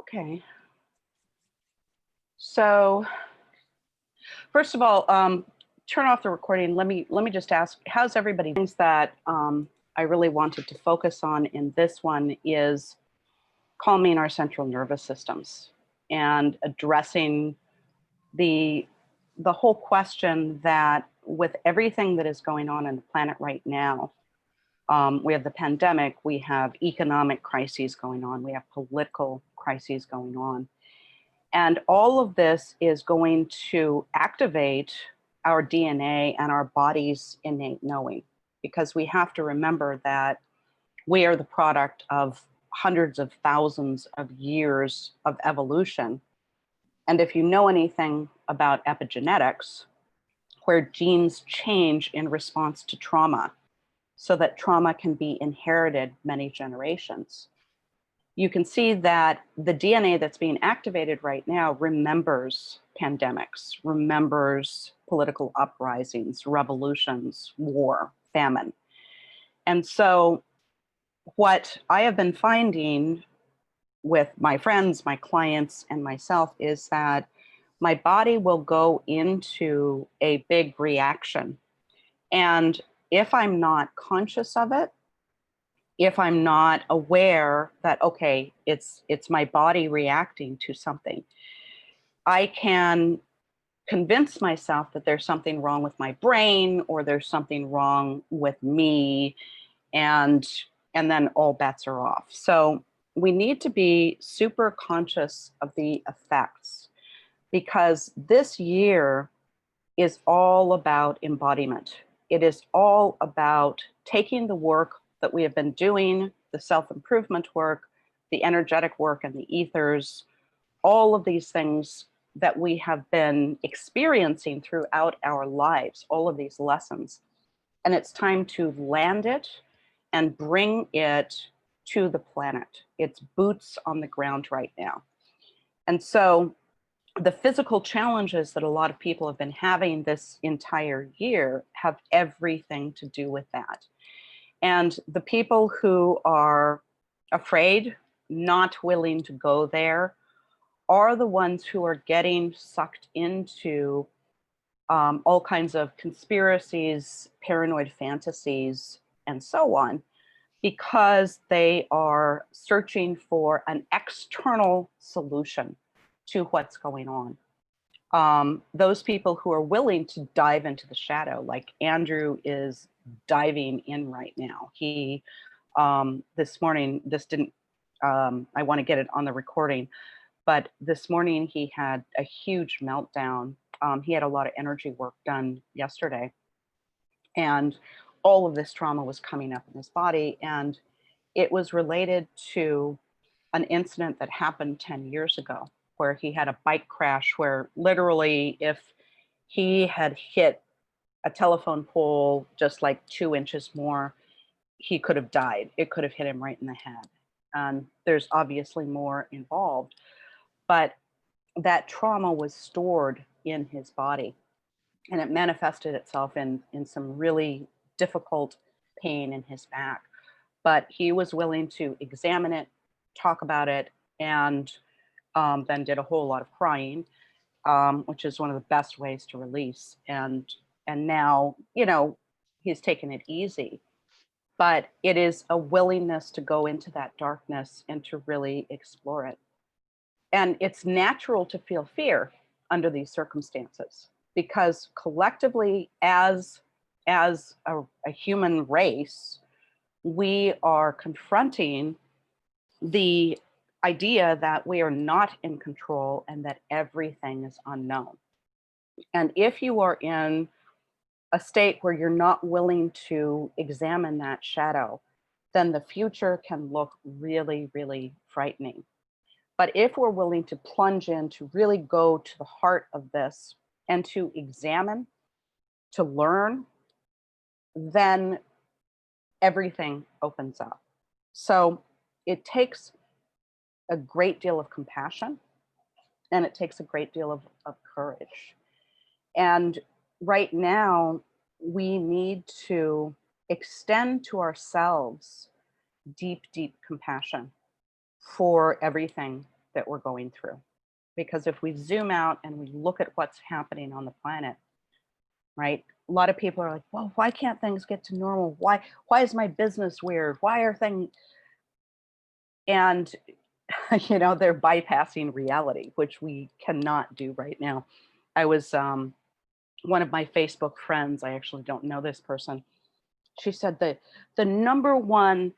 Okay. So first of all, turn off the recording. Let me just ask, how's everybody? Things that I really wanted to focus on in this one is calming our central nervous systems and addressing the whole question that with everything that is going on the planet right now, we have the pandemic, we have economic crises going on, we have political crises going on. And all of this is going to activate our DNA and our body's innate knowing, because we have to remember that we are the product of hundreds of thousands of years of evolution. And if you know anything about epigenetics, where genes change in response to trauma, so that trauma can be inherited many generations, you can see that the DNA that's being activated right now remembers pandemics, remembers political uprisings, revolutions, war, famine. And so what I have been finding with my friends, my clients, and myself is that my body will go into a big reaction. And if I'm not conscious of it, if I'm not aware that, okay, it's my body reacting to something, I can convince myself that there's something wrong with my brain or there's something wrong with me, and then all bets are off. So we need to be super conscious of the effects, because this year is all about embodiment. It is all about taking the work that we have been doing, the self-improvement work, the energetic work and the ethers, all of these things that we have been experiencing throughout our lives, all of these lessons. And it's time to land it and bring it to the planet. It's boots on the ground right now. And so the physical challenges that a lot of people have been having this entire year have everything to do with that. And the people who are afraid, not willing to go there, are the ones who are getting sucked into all kinds of conspiracies, paranoid fantasies, and so on, because they are searching for an external solution to what's going on. Those people who are willing to dive into the shadow, like Andrew is diving in right now. He, this morning, this didn't, I want to get it on the recording, but this morning he had a huge meltdown. He had a lot of energy work done yesterday, and all of this trauma was coming up in his body, and it was related to an incident that happened 10 years ago, where he had a bike crash where literally if he had hit a telephone pole just like 2 inches more, he could have died. It could have hit him right in the head. And there's obviously more involved, but that trauma was stored in his body, and it manifested itself in some really difficult pain in his back. But he was willing to examine it, talk about it, and then did a whole lot of crying, which is one of the best ways to release. And now, you know, he's taken it easy, but it is a willingness to go into that darkness and to really explore it. And it's natural to feel fear under these circumstances, because collectively, as a human race, we are confronting the idea that we are not in control and that everything is unknown. And if you are in a state where you're not willing to examine that shadow, then the future can look really, really frightening. But if we're willing to plunge in, to really go to the heart of this and to examine, to learn, then everything opens up. So it takes a great deal of compassion, and it takes a great deal of courage. And right now, we need to extend to ourselves deep, deep compassion for everything that we're going through. Because if we zoom out and we look at what's happening on the planet, right? A lot of people are like, well, why can't things get to normal? Why is my business weird? Why are things, and they're bypassing reality, which we cannot do right now. I was one of my Facebook friends, I actually don't know this person. She said that the number one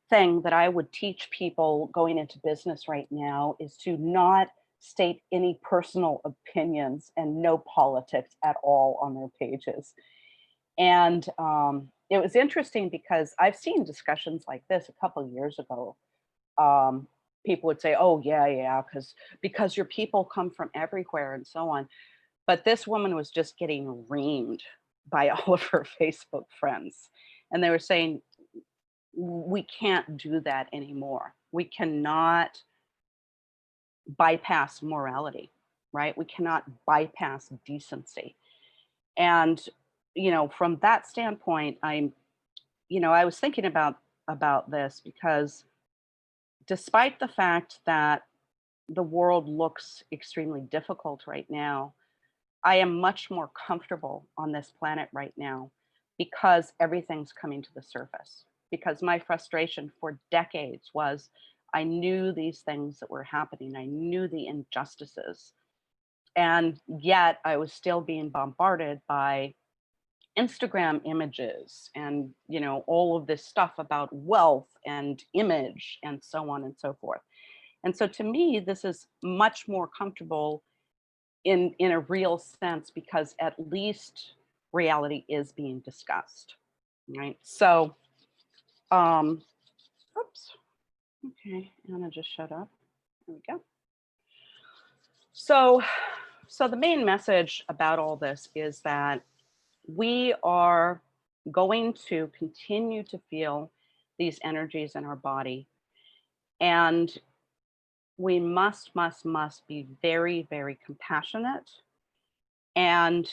thing that I would teach people going into business right now is to not state any personal opinions and no politics at all on their pages. And it was interesting because I've seen discussions like this a couple of years ago. People would say, oh, yeah, because your people come from everywhere and so on. But this woman was just getting reamed by all of her Facebook friends. And they were saying, we can't do that anymore. We cannot bypass morality, right? We cannot bypass decency. And, from that standpoint, I was thinking about this because despite the fact that the world looks extremely difficult right now, I am much more comfortable on this planet right now because everything's coming to the surface. Because my frustration for decades was I knew these things that were happening, I knew the injustices, and yet I was still being bombarded by Instagram images and all of this stuff about wealth and image and so on and so forth. And so to me, this is much more comfortable in a real sense because at least reality is being discussed, right? So oops, okay, Anna just shut up. There we go. So the main message about all this is that we are going to continue to feel these energies in our body, and we must be very, very compassionate and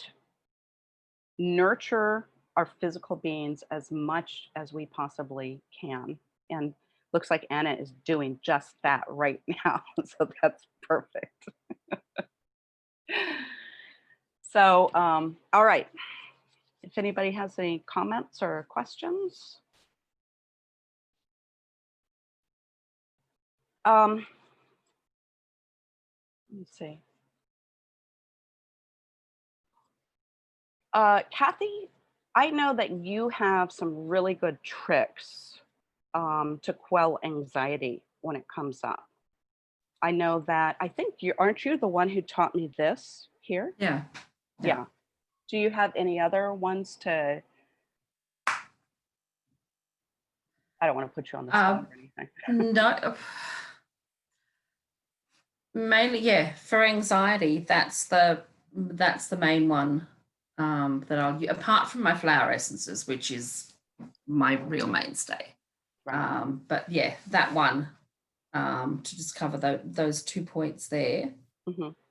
nurture our physical beings as much as we possibly can. And looks like Anna is doing just that right now. So that's perfect. So, all right. If anybody has any comments or questions. Let me see. Kathy, I know that you have some really good tricks to quell anxiety when it comes up. I know that, I think aren't you the one who taught me this here? Yeah. Yeah. Do you have any other ones to, I don't want to put you on the spot or anything. No, mainly, yeah, for anxiety, that's the main one that I'll use, apart from my flower essences, which is my real mainstay. Right. But yeah, that one, to just cover those 2 points there,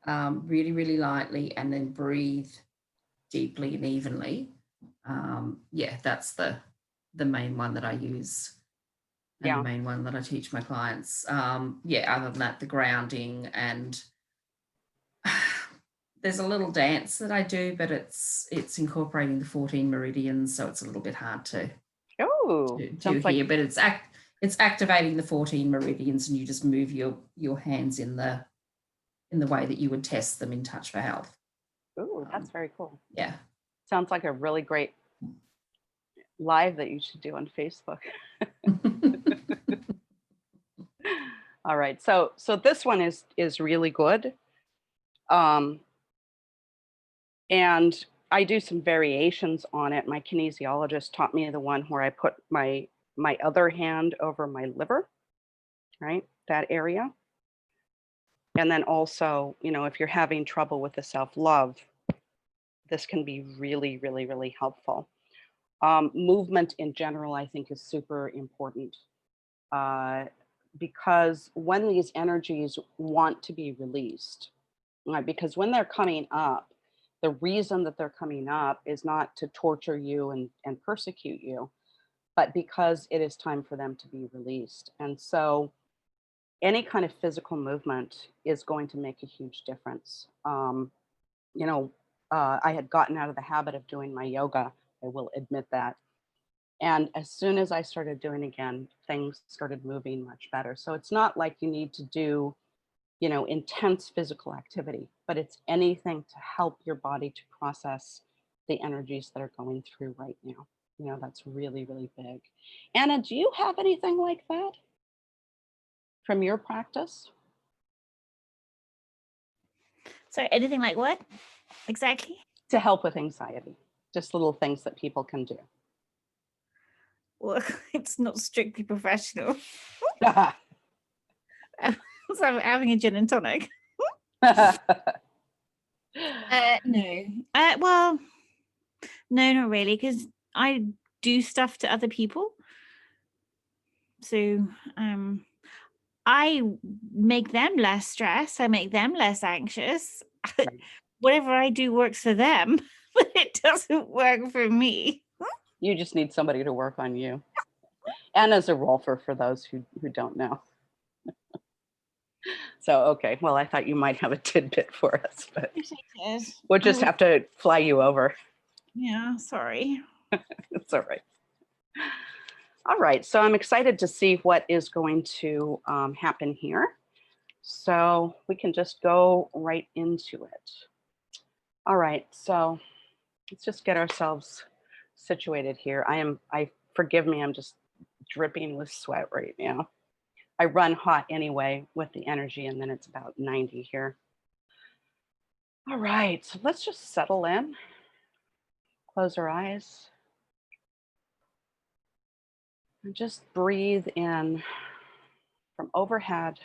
really, really lightly, and then breathe deeply and evenly. Yeah, that's the main one that I use. And the main one that I teach my clients. Yeah, other than that, the grounding, and there's a little dance that I do, but it's incorporating the 14 meridians, so it's a little bit hard to do here. But it's activating the 14 meridians, and you just move your hands in the way that you would test them in Touch for Health. Ooh, that's very cool. Yeah. Sounds like a really great live that you should do on Facebook. All right, so this one is really good, and I do some variations on it. My kinesiologist taught me the one where I put my other hand over my liver, right, that area, and then also, if you're having trouble with the self-love, this can be really, really, really helpful. Movement in general, I think, is super important. Because when these energies want to be released, right, because when they're coming up, the reason that they're coming up is not to torture you and persecute you, but because it is time for them to be released. And so any kind of physical movement is going to make a huge difference. You know, I had gotten out of the habit of doing my yoga. I will admit that. And as soon as I started doing again, things started moving much better. So it's not like you need to do, intense physical activity, but it's anything to help your body to process the energies that are going through right now. That's really, really big. Anna, do you have anything like that from your practice? So anything like what exactly? To help with anxiety, just little things that people can do. Well, it's not strictly professional. So I'm having a gin and tonic. No. Well, no, not really, because I do stuff to other people. So I make them less stressed. I make them less anxious. Right. Whatever I do works for them, but it doesn't work for me. You just need somebody to work on you. Anna's a rolfer for those who don't know. So, okay. Well, I thought you might have a tidbit for us, but we'll just have to fly you over. Yeah, sorry. It's all right. All right. So I'm excited to see what is going to happen here. So we can just go right into it. All right. So let's just get ourselves situated here. Forgive me, I'm just dripping with sweat right now. I run hot anyway with the energy, and then it's about 90 here. All right, so let's just settle in, close our eyes, and just breathe in from overhead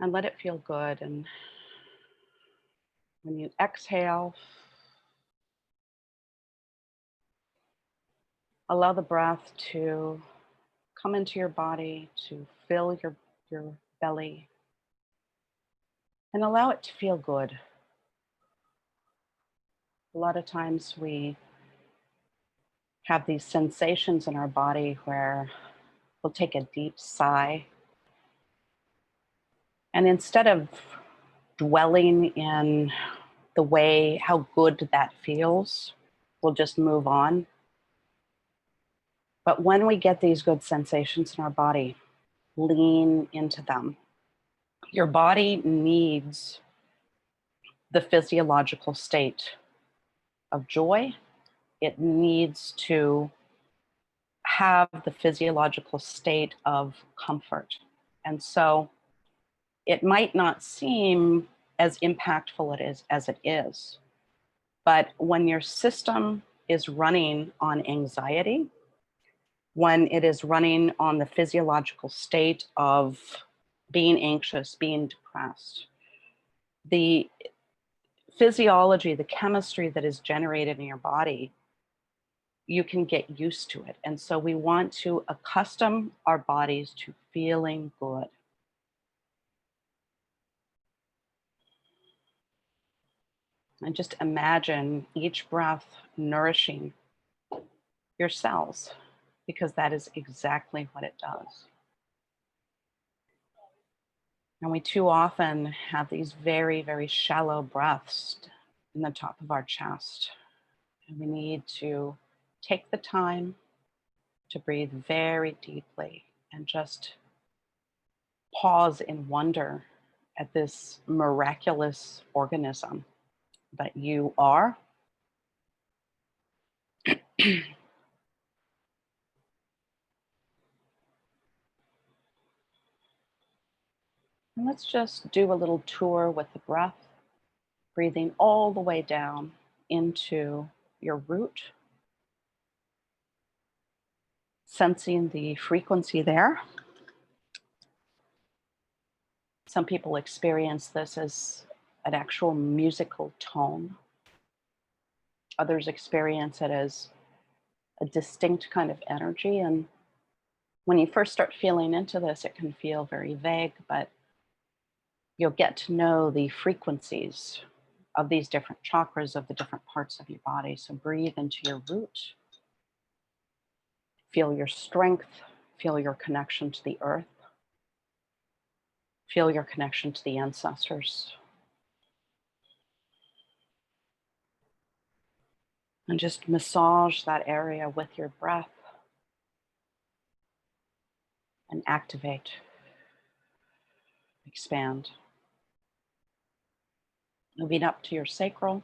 and let it feel good. And when you exhale, allow the breath to come into your body, to fill your belly, and allow it to feel good. A lot of times we have these sensations in our body where we'll take a deep sigh. And instead of dwelling in the way how good that feels, we'll just move on. But when we get these good sensations in our body, lean into them. Your body needs the physiological state of joy. It needs to have the physiological state of comfort. And so it might not seem as impactful as it is, but when your system is running on anxiety, when it is running on the physiological state of being anxious, being depressed, the physiology, the chemistry that is generated in your body, you can get used to it. And so we want to accustom our bodies to feeling good. And just imagine each breath nourishing your cells, because that is exactly what it does. And we too often have these very, very shallow breaths in the top of our chest. And we need to take the time to breathe very deeply and just pause in wonder at this miraculous organism that you are. And let's just do a little tour with the breath, breathing all the way down into your root, sensing the frequency there. Some people experience this as an actual musical tone. Others experience it as a distinct kind of energy. And when you first start feeling into this, it can feel very vague, but you'll get to know the frequencies of these different chakras of the different parts of your body. So breathe into your root. Feel your strength, Feel your connection to the earth. Feel your connection to the ancestors. And just massage that area with your breath and activate, expand. Moving up to your sacral,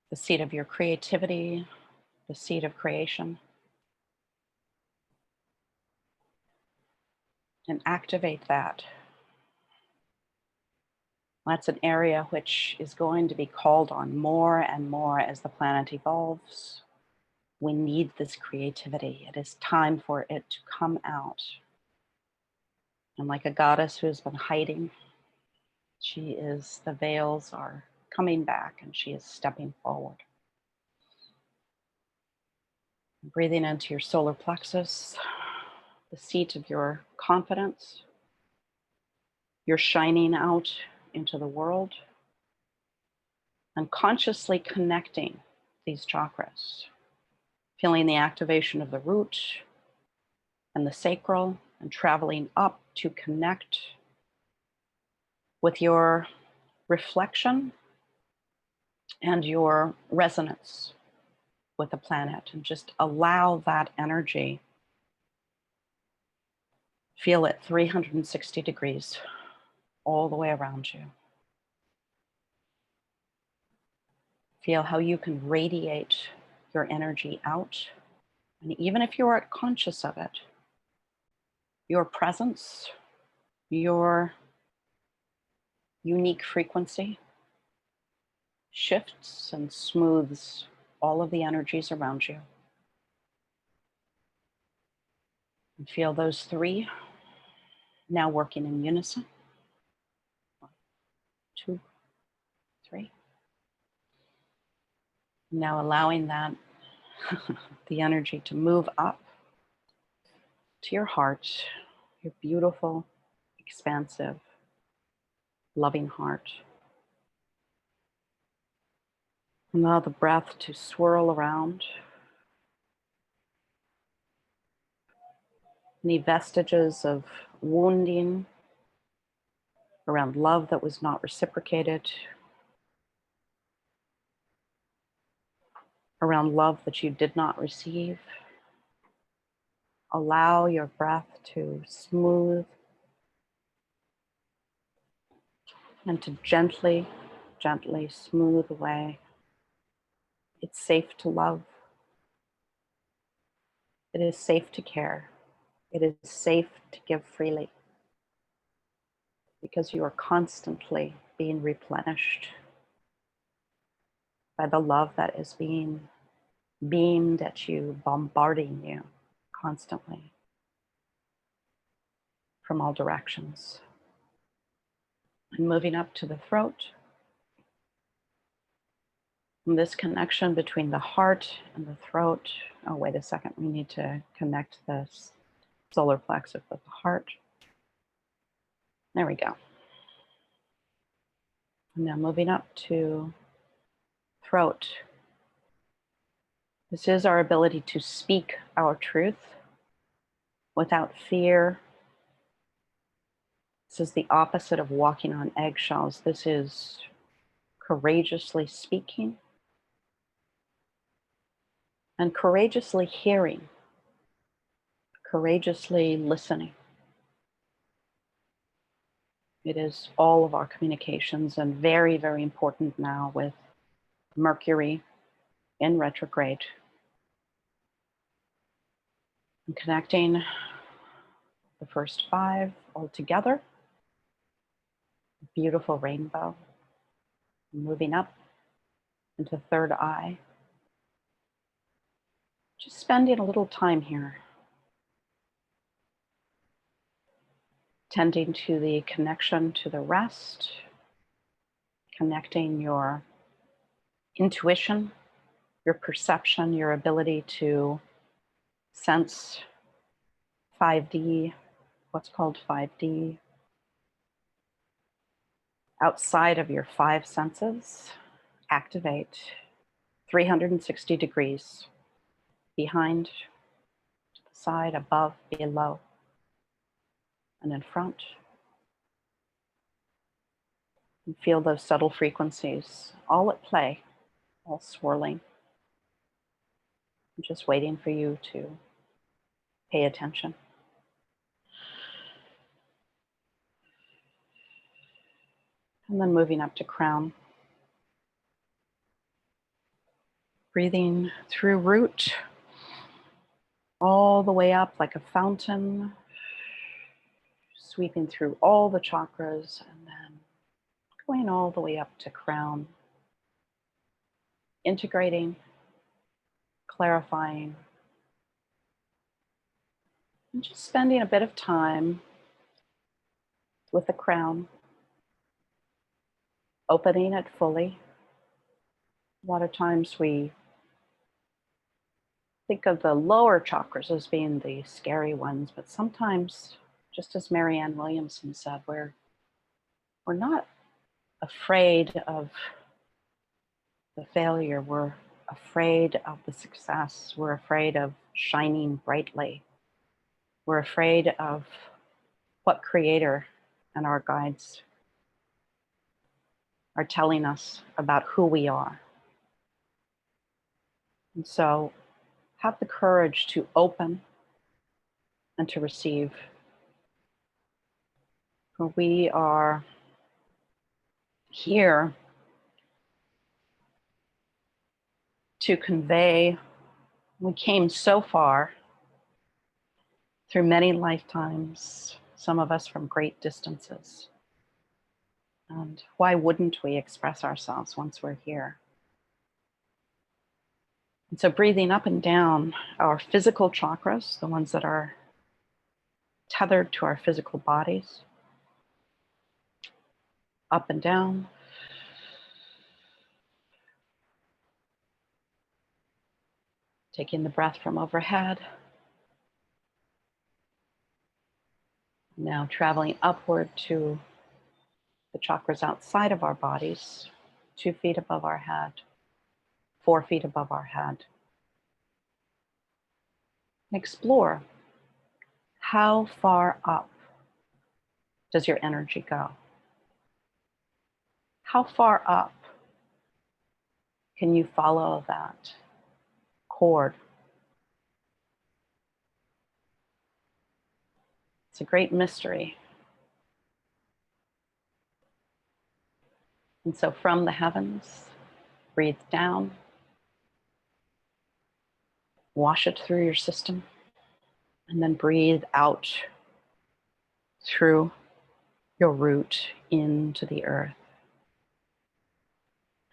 the seat of your creativity, the seat of creation. And activate that. That's an area which is going to be called on more and more as the planet evolves. We need this creativity. It is time for it to come out. And like a goddess who has been hiding, the veils are coming back and she is stepping forward. Breathing into your solar plexus, the seat of your confidence. You're shining out into the world and consciously connecting these chakras, feeling the activation of the root and the sacral and traveling up to connect with your reflection and your resonance with the planet, and just allow that energy. Feel it 360 degrees all the way around you. Feel how you can radiate your energy out. And even if you aren't conscious of it, your presence, your unique frequency shifts and smooths all of the energies around you. And feel those three now working in unison. 1, 2, 3. Now allowing that, the energy to move up to your heart, your beautiful, expansive, loving heart. Allow the breath to swirl around. Any vestiges of wounding around love that was not reciprocated, around love that you did not receive. Allow your breath to smooth and to gently, gently smooth away. It's safe to love. It is safe to care. It is safe to give freely because you are constantly being replenished by the love that is being beamed at you, bombarding you constantly from all directions. And moving up to the throat. And this connection between the heart and the throat. Oh, wait a second. We need to connect this solar plexus with the heart. There we go. And now moving up to throat. This is our ability to speak our truth without fear. This is the opposite of walking on eggshells. This is courageously speaking and courageously hearing, courageously listening. It is all of our communications, and very, very important now with Mercury in retrograde. And connecting the first 5 all together. Beautiful rainbow. Moving up into third eye. Just spending a little time here. Tending to the connection to the rest. Connecting your intuition, your perception, your ability to sense 5D, what's called 5D, outside of your 5 senses. Activate 360 degrees behind, side, above, below, and in front. And feel those subtle frequencies all at play, all swirling. I'm just waiting for you to pay attention. And then moving up to crown. Breathing through root, all the way up like a fountain, sweeping through all the chakras and then going all the way up to crown, integrating, clarifying, and just spending a bit of time with the crown, opening it fully. A lot of times we think of the lower chakras as being the scary ones, but sometimes, just as Marianne Williamson said, we're not afraid of the failure. We're afraid of the success. We're afraid of shining brightly. We're afraid of what Creator and our guides are telling us about who we are. And so have the courage to open and to receive. For we are here to convey, we came so far through many lifetimes, some of us from great distances. And why wouldn't we express ourselves once we're here? And so breathing up and down our physical chakras, the ones that are tethered to our physical bodies, up and down. Taking the breath from overhead. Now traveling upward to the chakras outside of our bodies, 2 feet above our head, 4 feet above our head. Explore, how far up does your energy go? How far up can you follow that cord? It's a great mystery. And so from the heavens, breathe down, wash it through your system, and then breathe out through your root into the earth.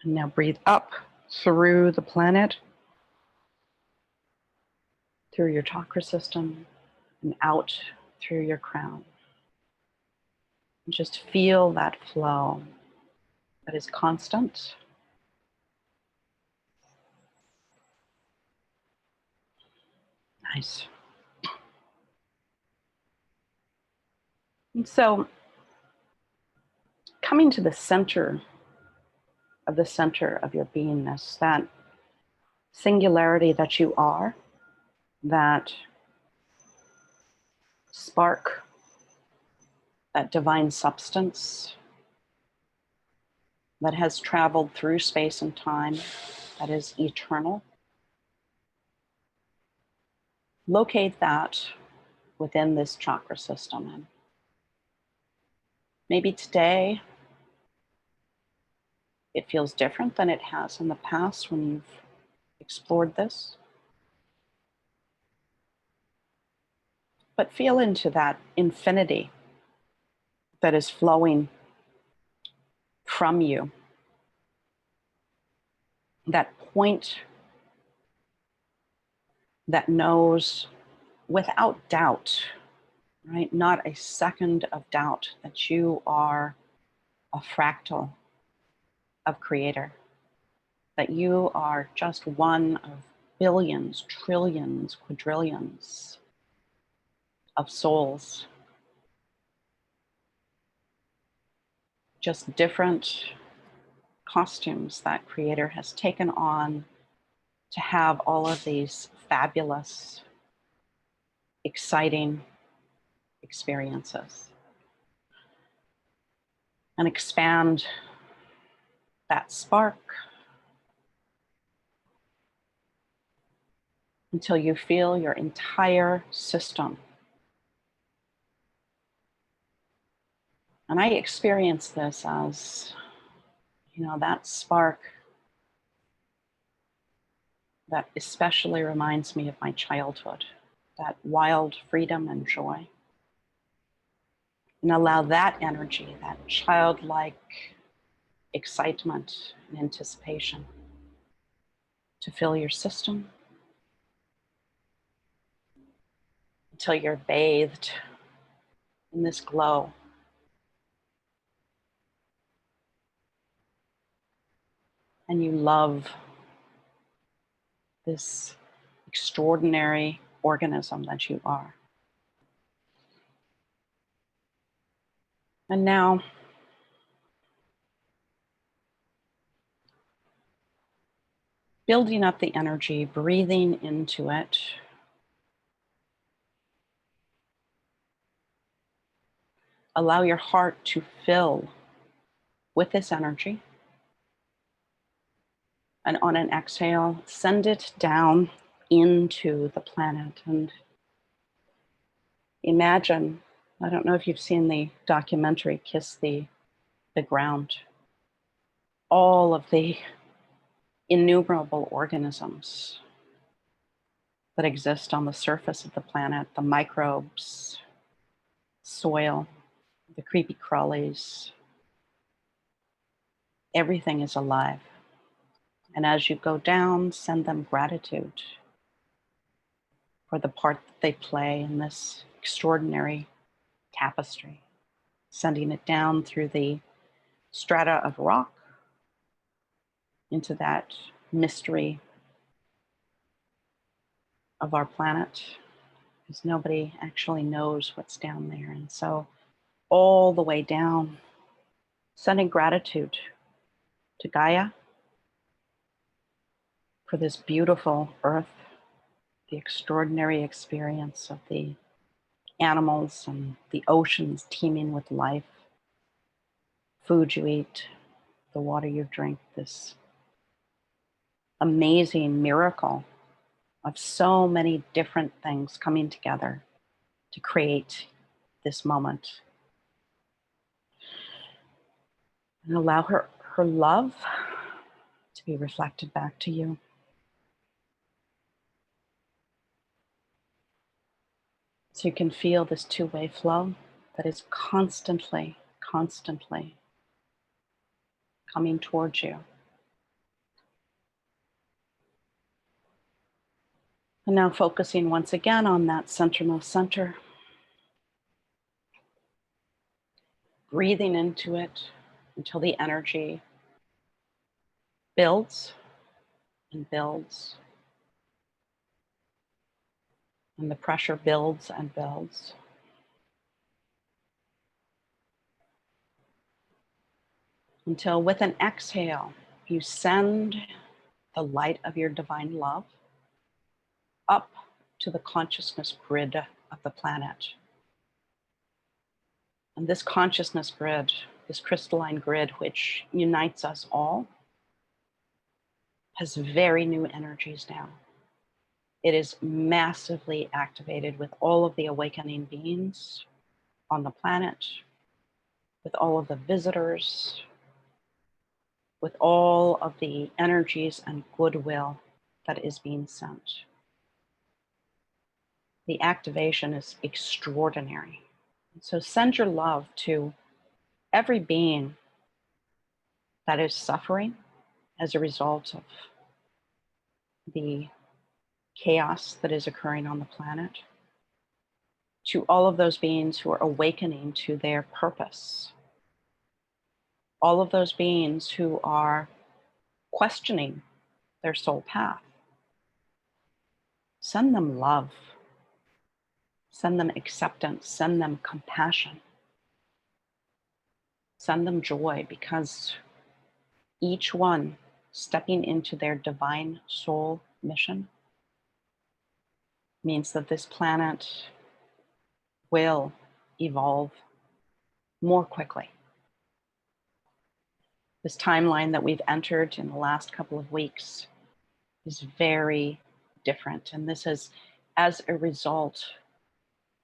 And now breathe up through the planet, through your chakra system, and out through your crown. And just feel that flow that is constant. Nice. And so coming to the center of your beingness, that singularity that you are, that spark, that divine substance that has traveled through space and time, that is eternal. Locate that within this chakra system. And maybe today it feels different than it has in the past when you've explored this. But feel into that infinity that is flowing from you. That point that knows without doubt, right? Not a second of doubt that you are a fractal of Creator, that you are just one of billions, trillions, quadrillions of souls, just different costumes that Creator has taken on to have all of these fabulous exciting experiences. And expand that spark until you feel your entire system. And I experience this as, that spark that especially reminds me of my childhood, that wild freedom and joy. And allow that energy, that childlike excitement and anticipation to fill your system until you're bathed in this glow. And you love this extraordinary organism that you are. And now, building up the energy, breathing into it. Allow your heart to fill with this energy. And on an exhale, send it down into the planet. And imagine, I don't know if you've seen the documentary Kiss the Ground, all of the innumerable organisms that exist on the surface of the planet, the microbes, soil, the creepy crawlies. Everything is alive. And as you go down, send them gratitude for the part that they play in this extraordinary tapestry, sending it down through the strata of rock into that mystery of our planet, because nobody actually knows what's down there. And so all the way down, sending gratitude to Gaia for this beautiful earth, the extraordinary experience of the animals and the oceans teeming with life, food you eat, the water you drink, this amazing miracle of so many different things coming together to create this moment. And allow her love to be reflected back to you. So you can feel this two-way flow that is constantly coming towards you. And now focusing once again on that centermost center. Breathing into it until the energy builds and builds. And the pressure builds and builds. Until with an exhale, you send the light of your divine love up to the consciousness grid of the planet. And this consciousness grid, this crystalline grid which unites us all, has very new energies now. It is massively activated with all of the awakening beings on the planet, with all of the visitors, with all of the energies and goodwill that is being sent. The activation is extraordinary. So send your love to every being that is suffering as a result of the chaos that is occurring on the planet, to all of those beings who are awakening to their purpose, all of those beings who are questioning their soul path. Send them love, send them acceptance, send them compassion, send them joy, because each one stepping into their divine soul mission means that this planet will evolve more quickly. This timeline that we've entered in the last couple of weeks is very different. And this is as a result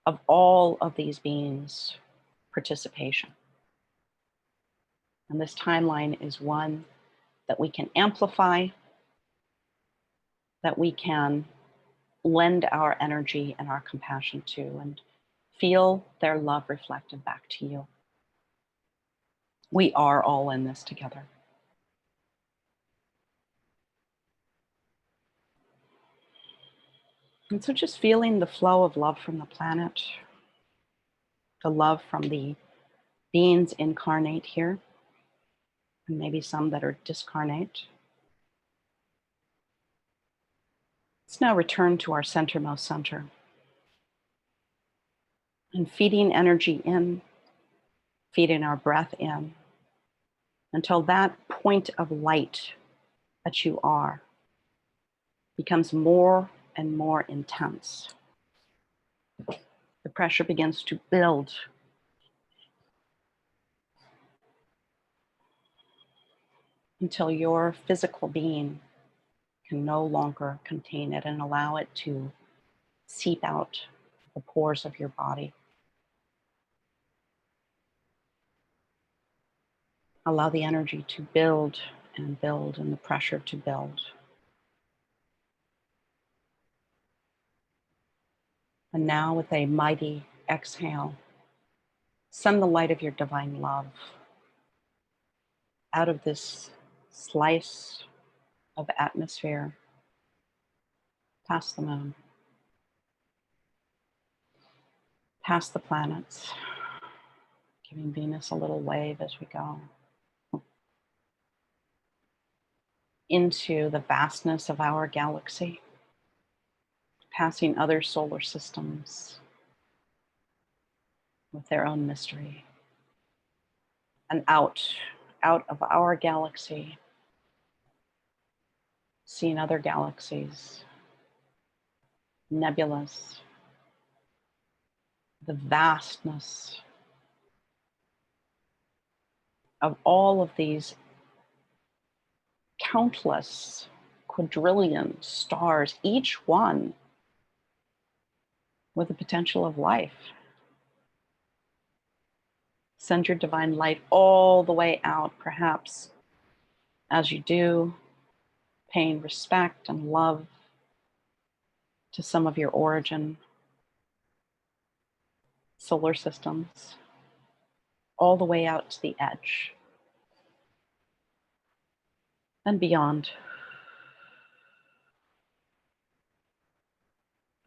of all of these beings' participation. And this timeline is one that we can amplify, that we can lend our energy and our compassion to, and feel their love reflected back to you. We are all in this together. And so just feeling the flow of love from the planet, the love from the beings incarnate here, and maybe some that are discarnate. Let's now return to our centermost center and feeding energy in, feeding our breath in, until that point of light that you are becomes more and more intense. The pressure begins to build. Until your physical being can no longer contain it and allow it to seep out the pores of your body. Allow the energy to build and the pressure to build. And now with a mighty exhale, send the light of your divine love out of this slice of atmosphere past the moon, past the planets, giving Venus a little wave as we go, into the vastness of our galaxy, passing other solar systems with their own mystery, and out of our galaxy, seeing other galaxies, nebulas, the vastness of all of these countless quadrillion stars, each one with the potential of life. Send your divine light all the way out, perhaps as you do, paying respect and love to some of your origin solar systems, all the way out to the edge and beyond.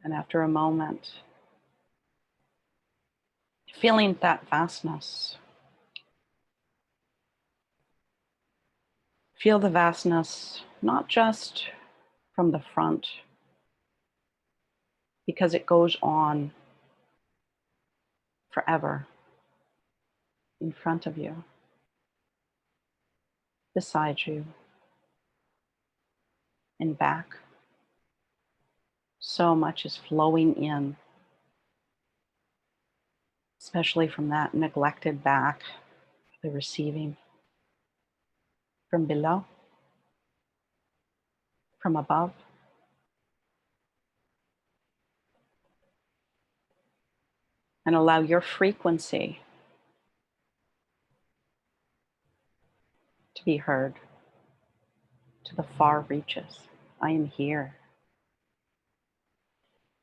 And after a moment, feeling that vastness, feel the vastness not just from the front, because it goes on forever in front of you, beside you, and back. So much is flowing in, especially from that neglected back, the receiving, from below, from above. And allow your frequency to be heard to the far reaches. I am here.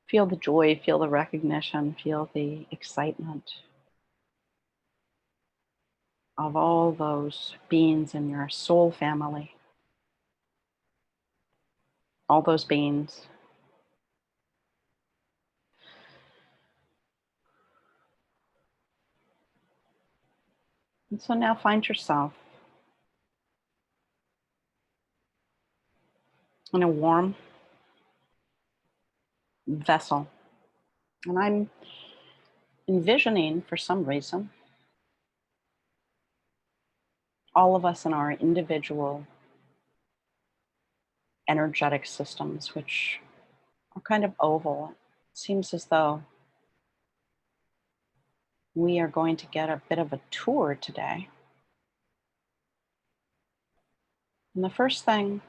Feel the joy, feel the recognition, feel the excitement of all those beings in your soul family, all those beings. And so now find yourself in a warm vessel. And I'm envisioning, for some reason, all of us in our individual energetic systems, which are kind of oval, seems as though we are going to get a bit of a tour today. And the first thing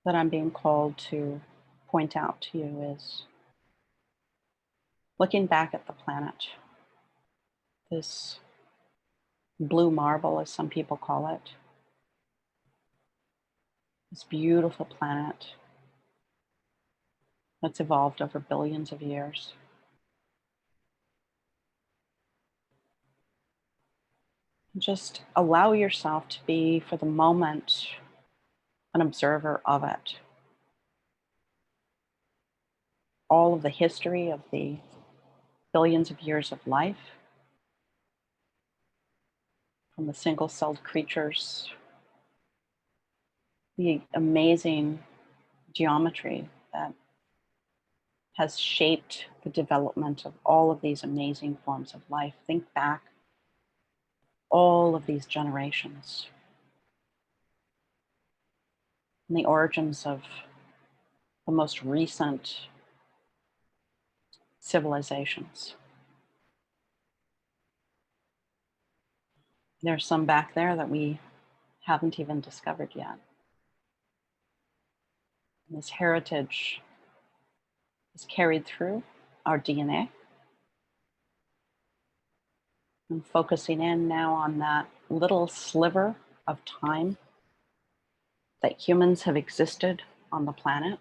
that I'm being called to point out to you is looking back at the planet, this blue marble, as some people call it, this beautiful planet that's evolved over billions of years. Just allow yourself to be, for the moment, an observer of it. All of the history of the billions of years of life, from the single-celled creatures, the amazing geometry that has shaped the development of all of these amazing forms of life. Think back all of these generations and the origins of the most recent civilizations. There's some back there that we haven't even discovered yet. And this heritage is carried through our DNA. I'm focusing in now on that little sliver of time that humans have existed on the planet.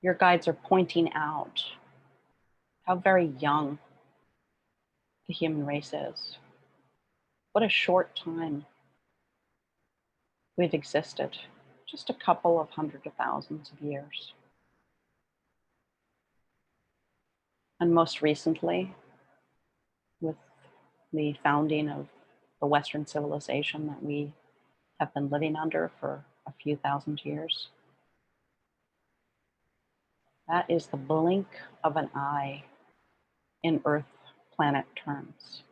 Your guides are pointing out how very young the human race is. What a short time we've existed, just a couple of hundred of thousands of years. And most recently, with the founding of the Western civilization that we have been living under for a few thousand years, that is the blink of an eye in Earth planet terms.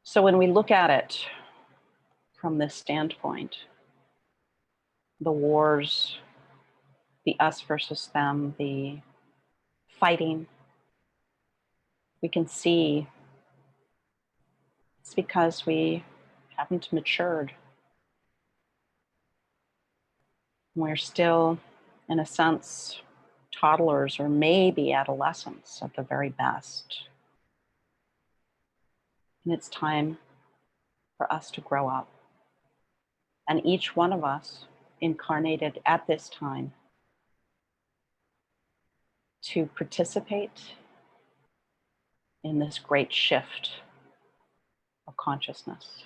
So when we look at it from this standpoint, the wars, the us versus them, the fighting, we can see it's because we haven't matured. We're still, in a sense, toddlers or maybe adolescents at the very best. And it's time for us to grow up. And each one of us incarnated at this time to participate in this great shift of consciousness.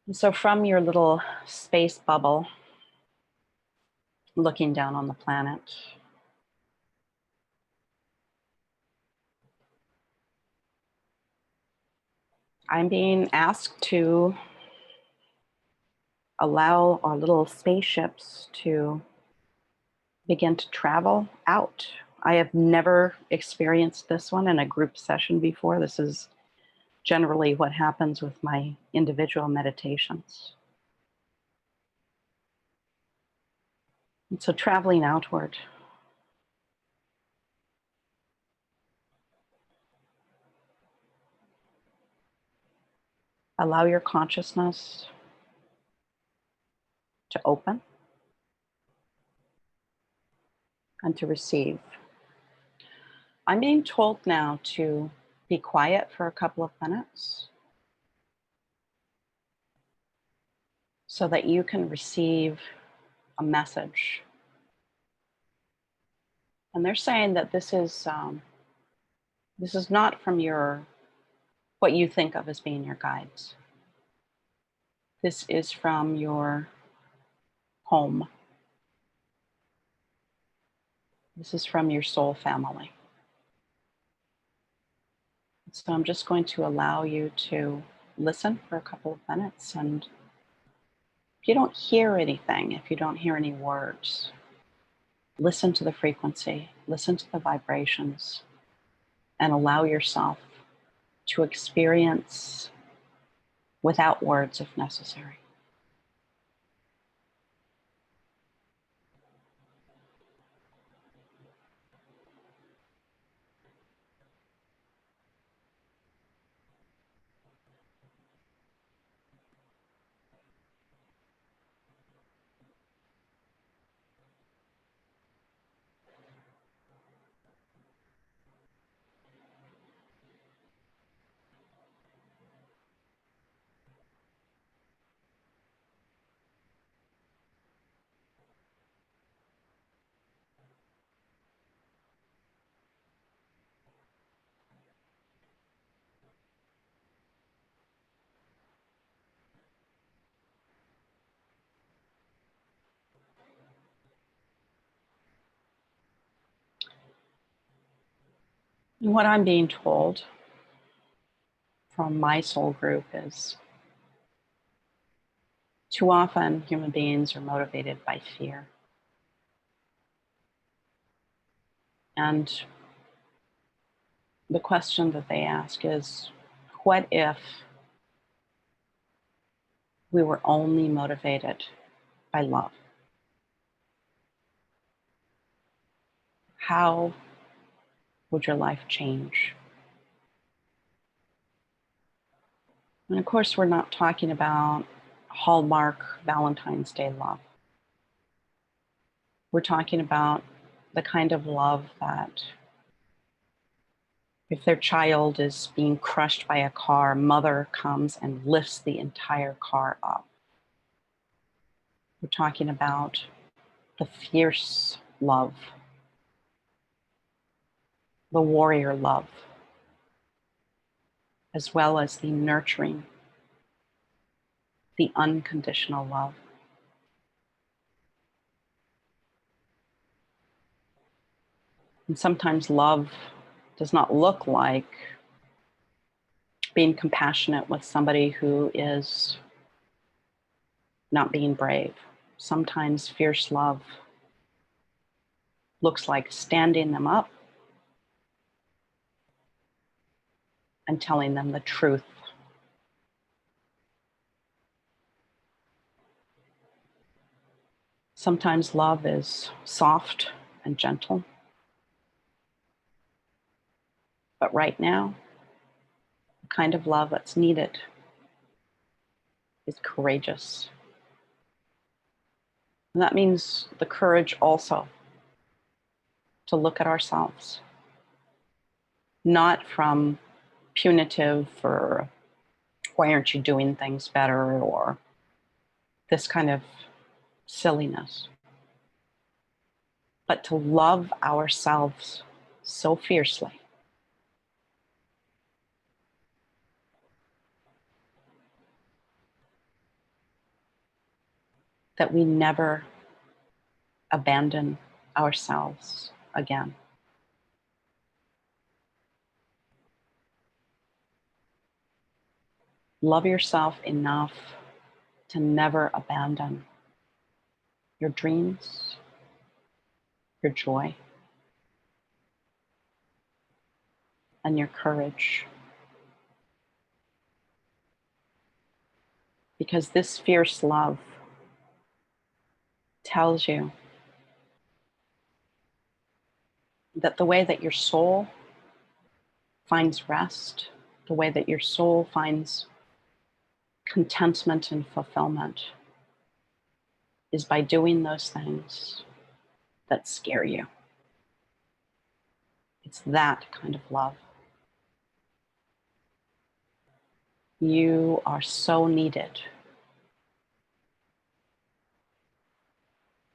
And so from your little space bubble, looking down on the planet, I'm being asked to allow our little spaceships to begin to travel out. I have never experienced this one in a group session before. This is generally what happens with my individual meditations. And so traveling outward, allow your consciousness to open and to receive. I'm being told now to be quiet for a couple of minutes so that you can receive a message. And they're saying that this is not from what you think of as being your guides. This is from your home. This is from your soul family. So I'm just going to allow you to listen for a couple of minutes. And if you don't hear anything, if you don't hear any words, listen to the frequency, listen to the vibrations, and allow yourself to experience without words if necessary. What I'm being told from my soul group is too often human beings are motivated by fear. And the question that they ask is, what if we were only motivated by love? How would your life change? And of course, we're not talking about Hallmark Valentine's Day love. We're talking about the kind of love that if their child is being crushed by a car, mother comes and lifts the entire car up. We're talking about the fierce love, the warrior love, as well as the nurturing, the unconditional love. And sometimes love does not look like being compassionate with somebody who is not being brave. Sometimes fierce love looks like standing them up and telling them the truth. Sometimes love is soft and gentle. But right now, the kind of love that's needed is courageous. And that means the courage also to look at ourselves, not from punitive or why aren't you doing things better or this kind of silliness, but to love ourselves so fiercely that we never abandon ourselves again. Love yourself enough to never abandon your dreams, your joy, and your courage. Because this fierce love tells you that the way that your soul finds rest, the way that your soul finds contentment and fulfillment is by doing those things that scare you. It's that kind of love. You are so needed.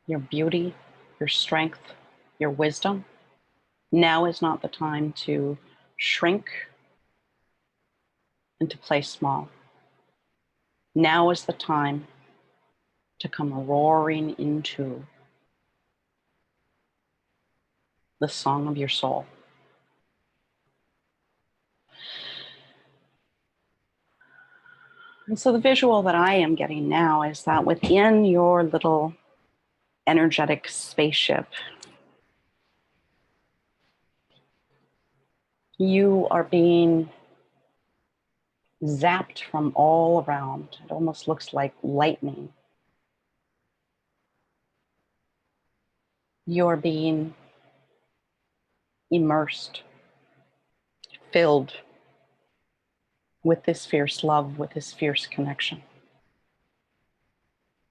Your beauty, your strength, your wisdom. Now is not the time to shrink and to play small. Now is the time to come roaring into the song of your soul. And so the visual that I am getting now is that within your little energetic spaceship, you are being zapped from all around. It almost looks like lightning. You're being immersed, filled with this fierce love, with this fierce connection.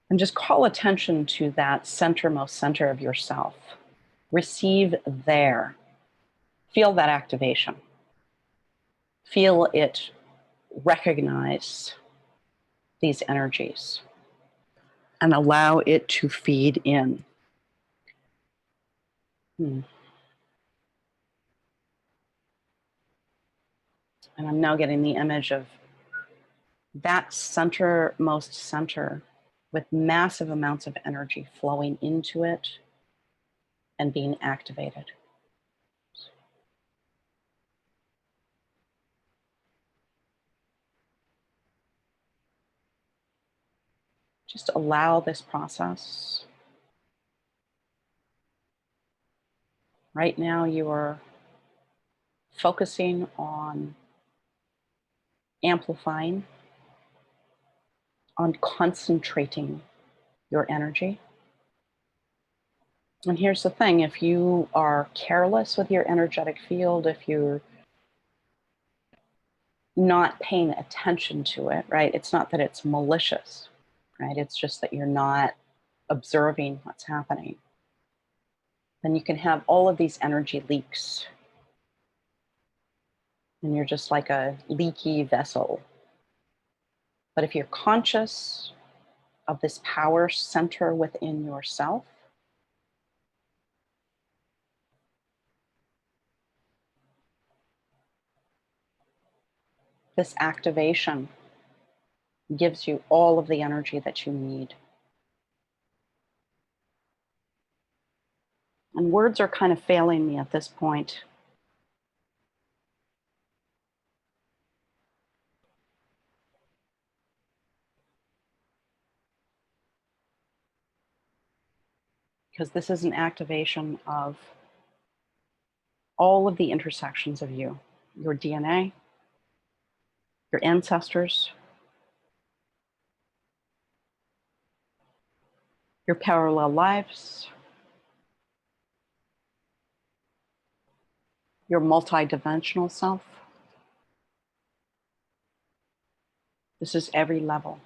And just call attention to that centermost center of yourself. Receive there. Feel that activation. Feel it recognize these energies and allow it to feed in. And I'm now getting the image of that centermost center with massive amounts of energy flowing into it and being activated. Just allow this process. Right now, you are focusing on amplifying, on concentrating your energy. And here's the thing, if you are careless with your energetic field, if you're not paying attention to it, right? It's not that it's malicious, right? It's just that you're not observing what's happening. Then you can have all of these energy leaks. And you're just like a leaky vessel. But if you're conscious of this power center within yourself, this activation gives you all of the energy that you need. And words are kind of failing me at this point. Because this is an activation of all of the intersections of you, your DNA, your ancestors, your parallel lives, your multidimensional self. This is every level.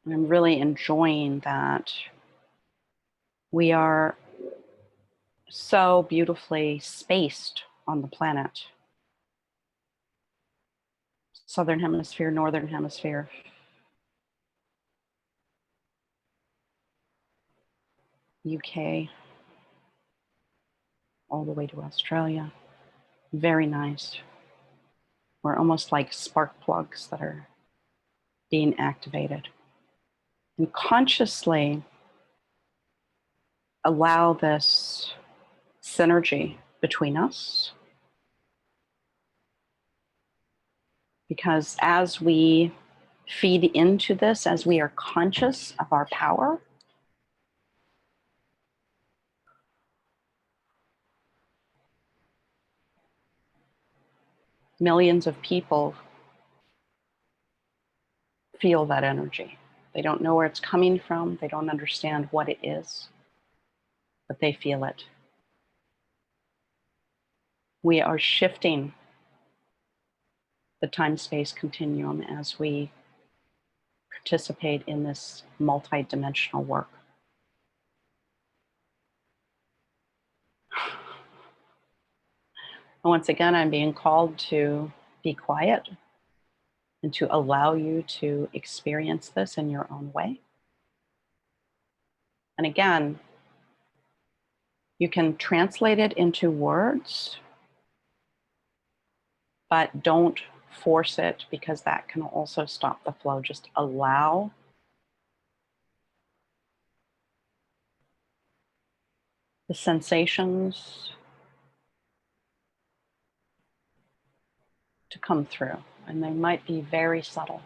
And I'm really enjoying that we are so beautifully spaced on the planet. Southern hemisphere, northern hemisphere. UK, all the way to Australia. Very nice. We're almost like spark plugs that are being activated. And consciously allow this synergy between us. Because as we feed into this, as we are conscious of our power, millions of people feel that energy. They don't know where it's coming from. They don't understand what it is, but they feel it. We are shifting the time-space continuum as we participate in this multi-dimensional work. And once again, I'm being called to be quiet and to allow you to experience this in your own way. And again, you can translate it into words, but don't force it, because that can also stop the flow. Just allow the sensations to come through, and they might be very subtle.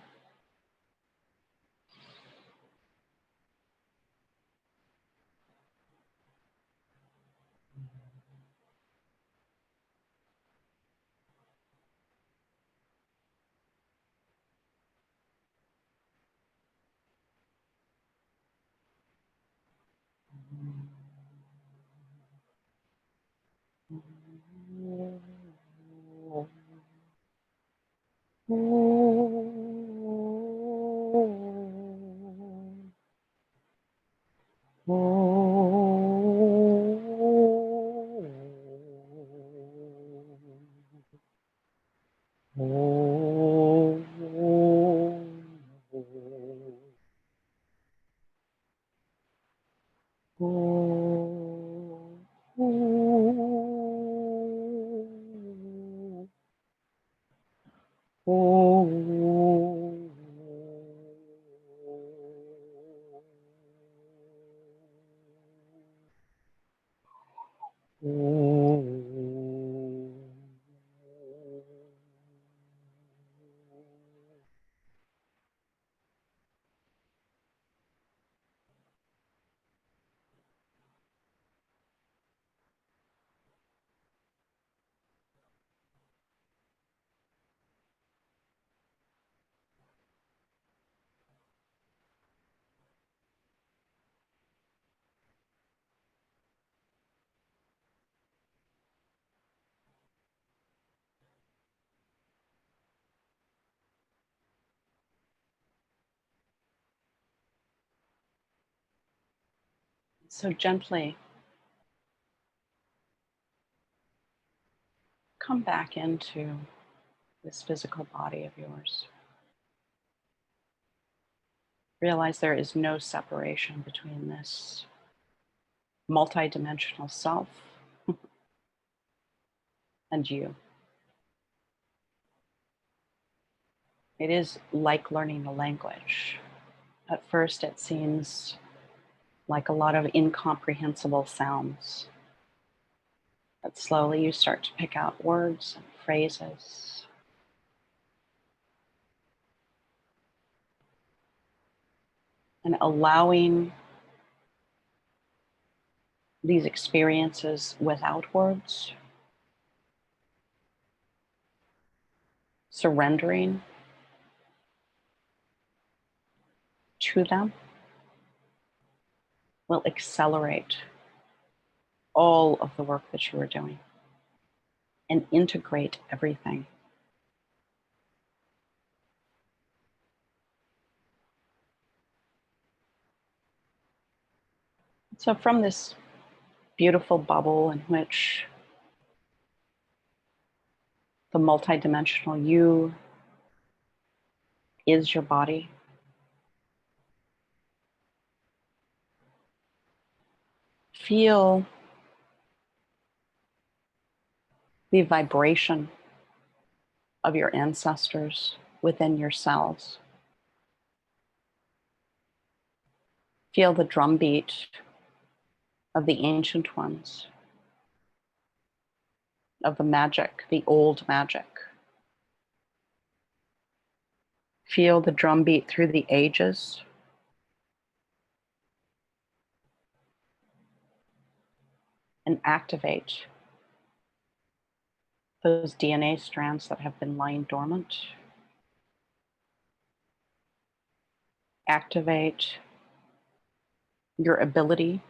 So gently come back into this physical body of yours. Realize there is no separation between this multidimensional self and you. It is like learning a language. At first, it seems like a lot of incomprehensible sounds. But slowly you start to pick out words and phrases. And allowing these experiences without words, surrendering to them, will accelerate all of the work that you are doing and integrate everything. So from this beautiful bubble in which the multidimensional you is your body, feel the vibration of your ancestors within your cells. Feel the drumbeat of the ancient ones, of the magic, the old magic. Feel the drumbeat through the ages. And activate those DNA strands that have been lying dormant. Activate your ability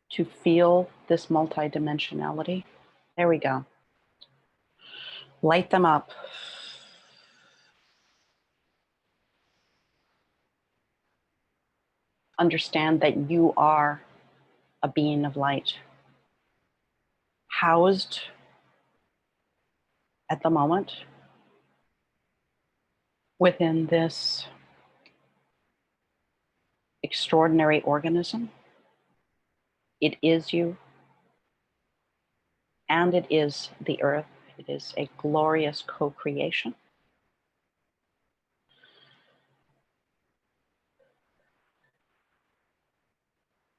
to feel this multidimensionality. There we go. Light them up. Understand that you are a being of light, housed at the moment within this extraordinary organism. It is you, and it is the earth. It is a glorious co-creation.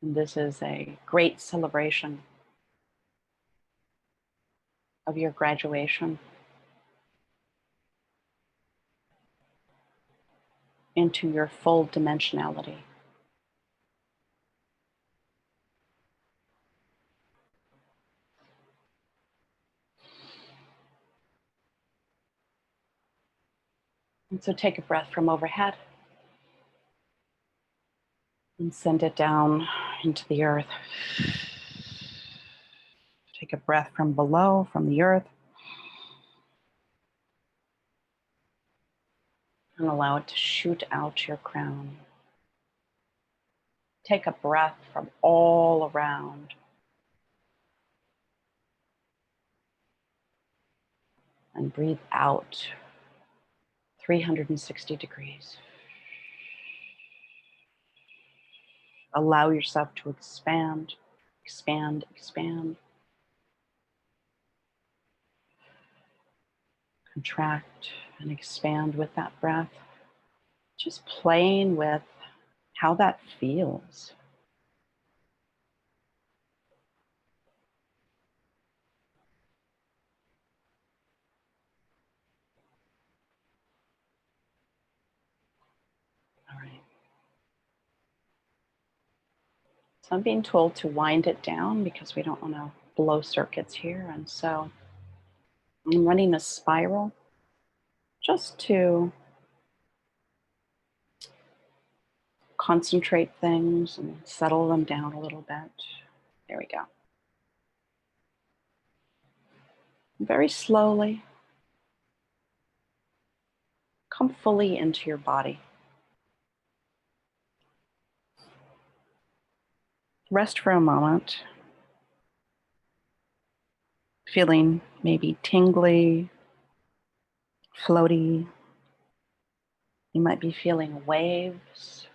And this is a great celebration of your graduation into your full dimensionality. And so take a breath from overhead and send it down into the earth. Take a breath from below, from the earth, and allow it to shoot out your crown. Take a breath from all around and breathe out 360 degrees. Allow yourself to expand, expand, expand. Contract and expand with that breath. Just playing with how that feels. All right. So I'm being told to wind it down because we don't want to blow circuits here. And so I'm running a spiral just to concentrate things and settle them down a little bit. There we go. Very slowly, come fully into your body. Rest for a moment, feeling maybe tingly, floaty. You might be feeling waves,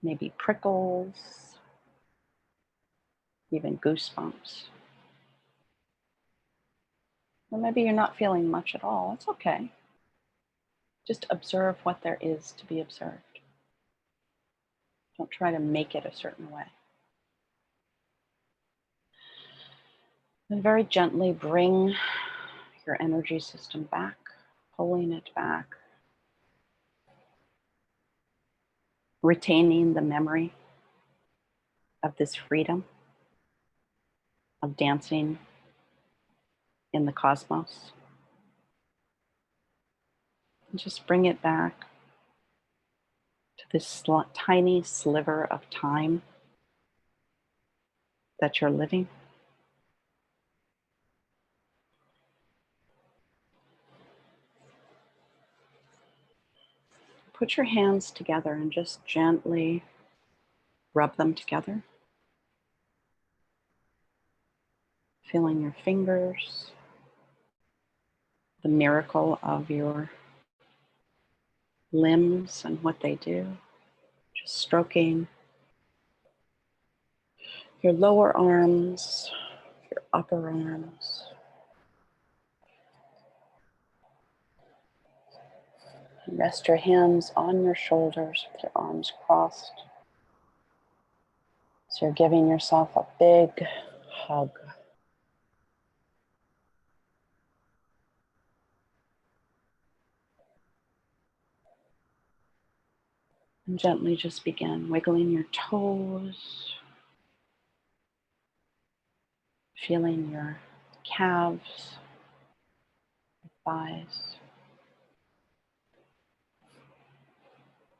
maybe prickles, even goosebumps. Or maybe you're not feeling much at all. It's okay. Just observe what there is to be observed. Don't try to make it a certain way. And very gently bring your energy system back, pulling it back, retaining the memory of this freedom of dancing in the cosmos. And just bring it back to this tiny sliver of time that you're living. Put your hands together and just gently rub them together. Feeling your fingers, the miracle of your limbs and what they do. Just stroking your lower arms, your upper arms. And rest your hands on your shoulders with your arms crossed. So you're giving yourself a big hug. And gently just begin wiggling your toes, feeling your calves, your thighs,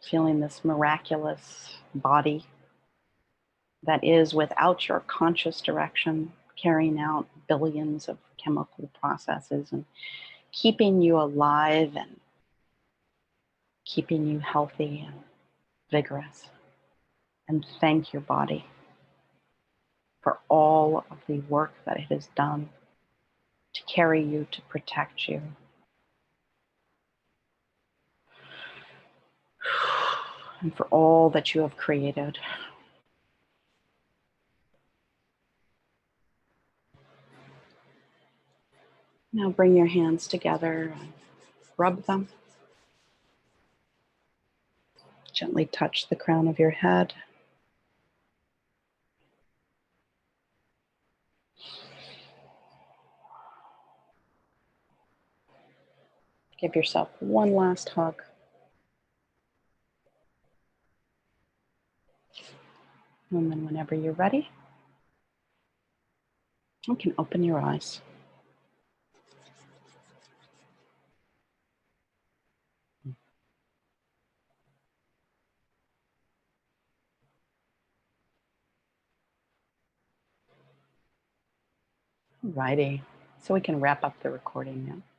feeling this miraculous body that is, without your conscious direction, carrying out billions of chemical processes and keeping you alive and keeping you healthy and vigorous. And thank your body for all of the work that it has done to carry you, to protect you. And for all that you have created. Now bring your hands together and rub them. Gently touch the crown of your head. Give yourself one last hug. And then whenever you're ready, you can open your eyes. Alrighty, so we can wrap up the recording now.